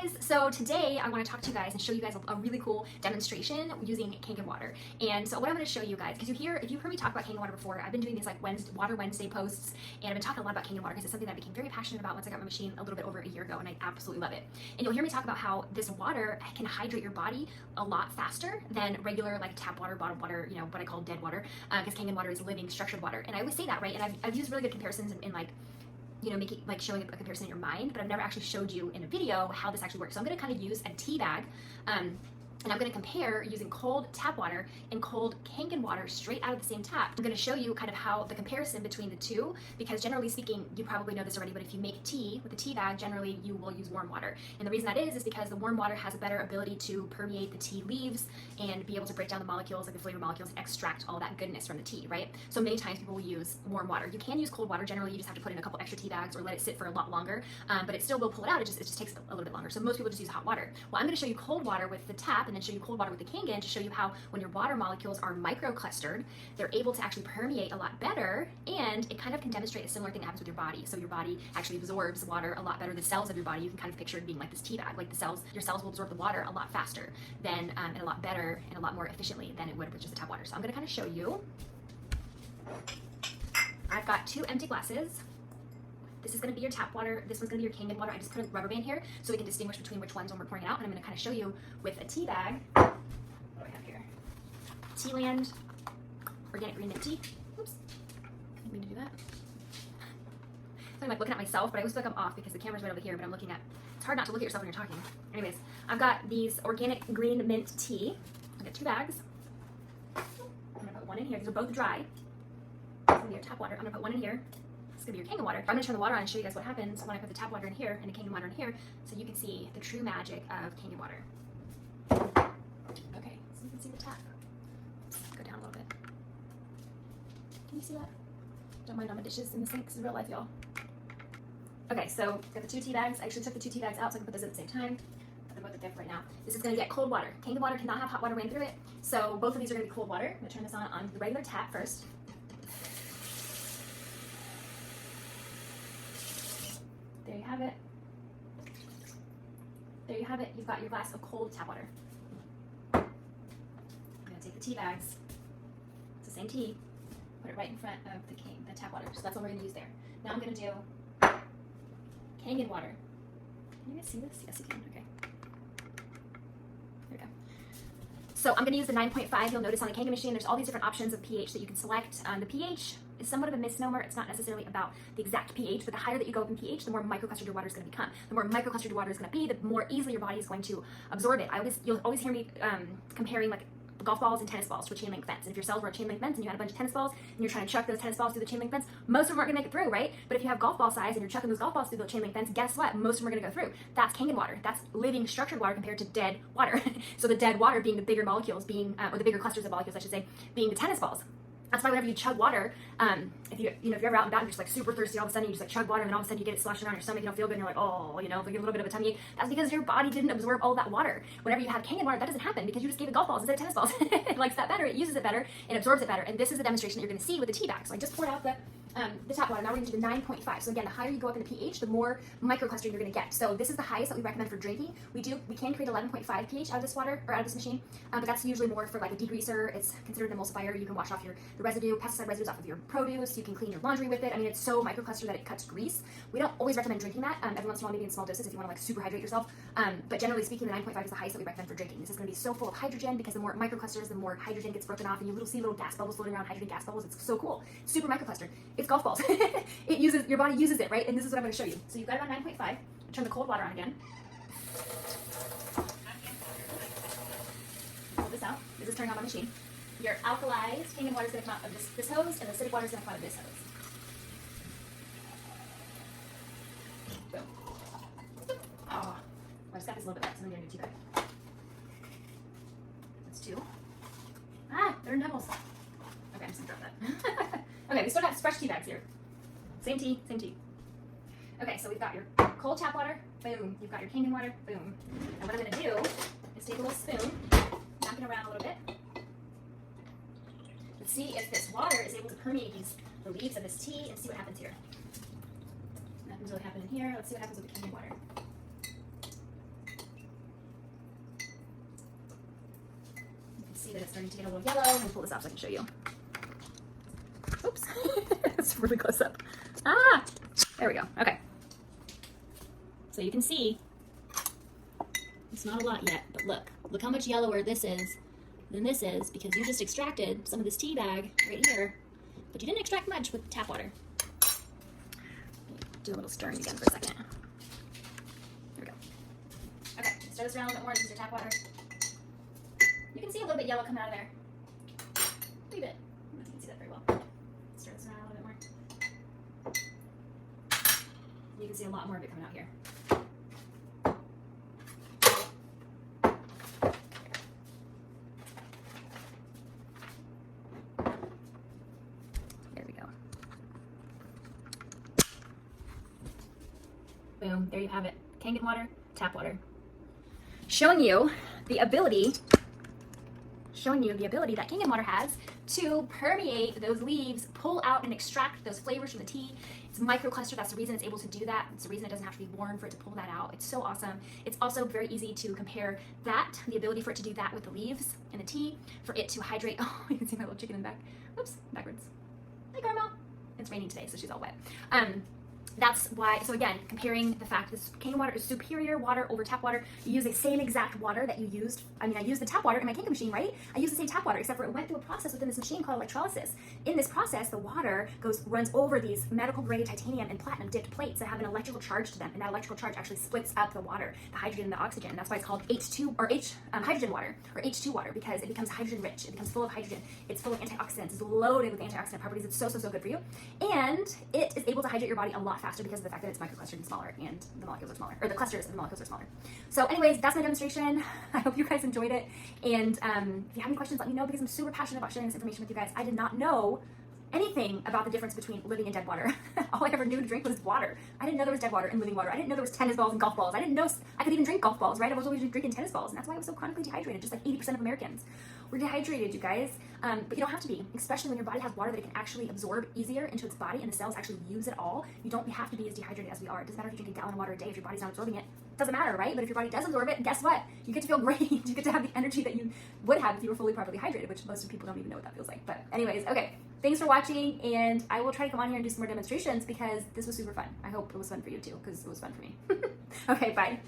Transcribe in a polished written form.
guys, so today I want to talk to you guys and show you guys a really cool demonstration using Kangen water. And so what I'm going to show you guys, because if you've heard me talk about Kangen water before, I've been doing these like Water Wednesday posts, and I've been talking a lot about Kangen water because it's something that I became very passionate about once I got my machine a little bit over a year ago, and I absolutely love it. And you'll hear me talk about how this water can hydrate your body a lot faster than regular like tap water, bottled water, you know, what I call dead water, because Kangen water is living, structured water. And I always say that, right? And I've used really good comparisons in like, you know, making like showing a comparison in your mind, but I've never actually showed you in a video how this actually works. So I'm going to kind of use a tea bag, and I'm going to compare using cold tap water and cold Kangen water straight out of the same tap. I'm going to show you kind of how the comparison between the two, because generally speaking, you probably know this already, but if you make tea with a tea bag, generally you will use warm water. And the reason that is because the warm water has a better ability to permeate the tea leaves and be able to break down the molecules, like the flavor molecules, and extract all that goodness from the tea, right? So many times people will use warm water. You can use cold water. Generally, you just have to put in a couple extra tea bags or let it sit for a lot longer, but it still will pull it out. It just takes a little bit longer. So most people just use hot water. Well, I'm going to show you cold water with the tap and then show you cold water with the Kangen to show you how when your water molecules are microclustered, they're able to actually permeate a lot better, and it kind of can demonstrate a similar thing that happens with your body. So your body actually absorbs water a lot better. The cells of your body, you can kind of picture it being like this tea bag. Like your cells will absorb the water a lot faster than, and a lot better and a lot more efficiently than it would with just the tap water. So I'm going to kind of show you. I've got 2 empty glasses. This is going to be your tap water. This one's going to be your Kangen water. I just put a rubber band here so we can distinguish between which ones when we're pouring it out. And I'm going to kind of show you with a tea bag. What do I have here? Tealand organic green mint tea. Oops. Didn't mean to do that. So I'm like looking at myself, but I always feel like I'm off because the camera's right over here, but I'm looking at, it's hard not to look at yourself when you're talking. Anyways, I've got these organic green mint tea. I got 2 bags. I'm going to put one in here. These are both dry. This is going to be your tap water. I'm going to put one in here. It's going to be your Kangen water. I'm going to turn the water on and show you guys what happens when I put the tap water in here and the Kangen water in here, so you can see the true magic of Kangen water. Okay, so you can see the tap. Go down a little bit. Can you see that? Don't mind all my dishes in the sink. This is real life, y'all. Okay, so got the 2 tea bags. I actually took the 2 tea bags out so I can put those at the same time. But they're both there for right now. This is going to get cold water. Kangen water cannot have hot water ran through it, so both of these are going to be cold water. I'm going to turn this on the regular tap first. There you have it. There you have it. You've got your glass of cold tap water. I'm going to take the tea bags. It's the same tea. Put it right in front of the tap water. So that's what we're going to use there. Now I'm going to do Kangen water. Can you guys see this? Yes, you can. Okay. There we go. So I'm going to use the 9.5. You'll notice on the Kangen machine, there's all these different options of pH that you can select. The pH is somewhat of a misnomer. It's not necessarily about the exact pH, but the higher that you go up in pH, the more microclustered your water is going to become. The more microclustered your water is going to be, the more easily your body is going to absorb it. You'll always hear me comparing like golf balls and tennis balls to a chain link fence. And if your cells were a chain link fence and you had a bunch of tennis balls and you're trying to chuck those tennis balls through the chain link fence, most of them aren't going to make it through, right? But if you have golf ball size and you're chucking those golf balls through the chain link fence, guess what? Most of them are going to go through. That's Kangen water. That's living, structured water compared to dead water. So the dead water being the bigger molecules, or the bigger clusters of molecules, I should say, being the tennis balls. That's why whenever you chug water, if you're ever out and about and you're just like super thirsty, all of a sudden you just like chug water and then all of a sudden you get it sloshing around your stomach, you don't feel good, and you're like, oh, you know, like a little bit of a tummy ache. That's because your body didn't absorb all that water. Whenever you have Kangen water, that doesn't happen because you just gave it golf balls instead of tennis balls. It likes that better, it uses it better, and absorbs it better. And this is the demonstration that you're going to see with the tea bag. So I just poured out the tap water. Now we're going to do the 9.5. So again, the higher you go up in the pH, the more microcluster you're going to get. So this is the highest that we recommend for drinking. We can create 11.5 pH out of this water, or out of this machine, but that's usually more for like a degreaser. It's considered an emulsifier. You can wash off the residue, pesticide residues off of your produce. You can clean your laundry with it. I mean, it's so microcluster that it cuts grease. We don't always recommend drinking that. Every once in a while, maybe in small doses if you want to like super hydrate yourself. But generally speaking, the 9.5 is the highest that we recommend for drinking. This is going to be so full of hydrogen because the more microclusters, the more hydrogen gets broken off, and you see little gas bubbles floating around, hydrogen gas bubbles. It's so cool. Super microcluster. It's golf balls. Your body uses it, right? And this is what I'm going to show you. So you've got it on 9.5. Turn the cold water on again. Pull this out. This is turning on my machine. Your alkalized Kangen water is going to come out of this hose, and the acidic water is going to come out of this hose. Boom. Oh, I just got this a little bit wet, so I'm going to do 2 bags. That's 2. They're in doubles. Okay, I'm just going to drop that. Okay, we still got fresh tea bags here. Same tea, same tea. Okay, so we've got your cold tap water, boom. You've got your Kangen water, boom. And what I'm going to do is take a little spoon, knock it around a little bit. Let's see if this water is able to permeate the leaves of this tea and see what happens here. Nothing's really happening here. Let's see what happens with the Kangen water. see that it's starting to get a little yellow. Let me pull this out so I can show you. Oops, it's really close up. Ah, there we go. Okay. So you can see it's not a lot yet, but look how much yellower this is than this is, because you just extracted some of this tea bag right here, but you didn't extract much with tap water. Do a little stirring again for a second. There we go. Okay, stir this around a little bit more. This is your tap water. You can see a little bit yellow coming out of there. A wee bit. I don't know if you can see that very well. Stir this around a little bit more. You can see a lot more of it coming out here. There we go. Boom, there you have it. Kangen water, tap water. Showing you the ability that Kangen water has to permeate those leaves, pull out and extract those flavors from the tea. It's microcluster. That's the reason it's able to do that. It's the reason it doesn't have to be worn for it to pull that out. It's so awesome. It's also very easy to compare that, the ability for it to do that with the leaves and the tea, for it to hydrate. Oh, you can see my little chicken in the back. Oops, backwards. Hi, Carmel. It's raining today, so she's all wet. That's why, so again, comparing the fact this Kangen water is superior water over tap water. You use the same exact water that you used. I used the tap water in my Kangen machine, right? I used the same tap water, except for it went through a process within this machine called electrolysis. In this process, the water runs over these medical grade titanium and platinum dipped plates that have an electrical charge to them, and that electrical charge actually splits up the water, the hydrogen and the oxygen. And that's why it's called H2 or hydrogen water or H2 water, because it becomes hydrogen rich. It becomes full of hydrogen. It's full of antioxidants. It's loaded with antioxidant properties. It's so good for you, and it is able to hydrate your body a lot faster because of the fact that it's microclustered and smaller, and the molecules are smaller, or the clusters and the molecules are smaller. So anyways, that's my demonstration. I hope you guys enjoyed it, and if you have any questions, let me know, because I'm super passionate about sharing this information with you guys. I did not know anything about the difference between living and dead water. All I ever knew to drink was water. I didn't know there was dead water and living water. I didn't know there was tennis balls and golf balls. I didn't know I could even drink golf balls, right? I was always drinking tennis balls, and that's why I was so chronically dehydrated. Just like 80% of Americans. We're dehydrated, you guys. But you don't have to be, especially when your body has water that it can actually absorb easier into its body, and the cells actually use it all. You don't have to be as dehydrated as we are. It doesn't matter if you drink a gallon of water a day if your body's not absorbing it. It doesn't matter, right? But if your body does absorb it, guess what? You get to feel great. You get to have the energy that you would have if you were fully properly hydrated, which most people don't even know what that feels like. But anyways, okay. Thanks for watching, and I will try to come on here and do some more demonstrations because this was super fun. I hope it was fun for you too, because it was fun for me. Okay, bye.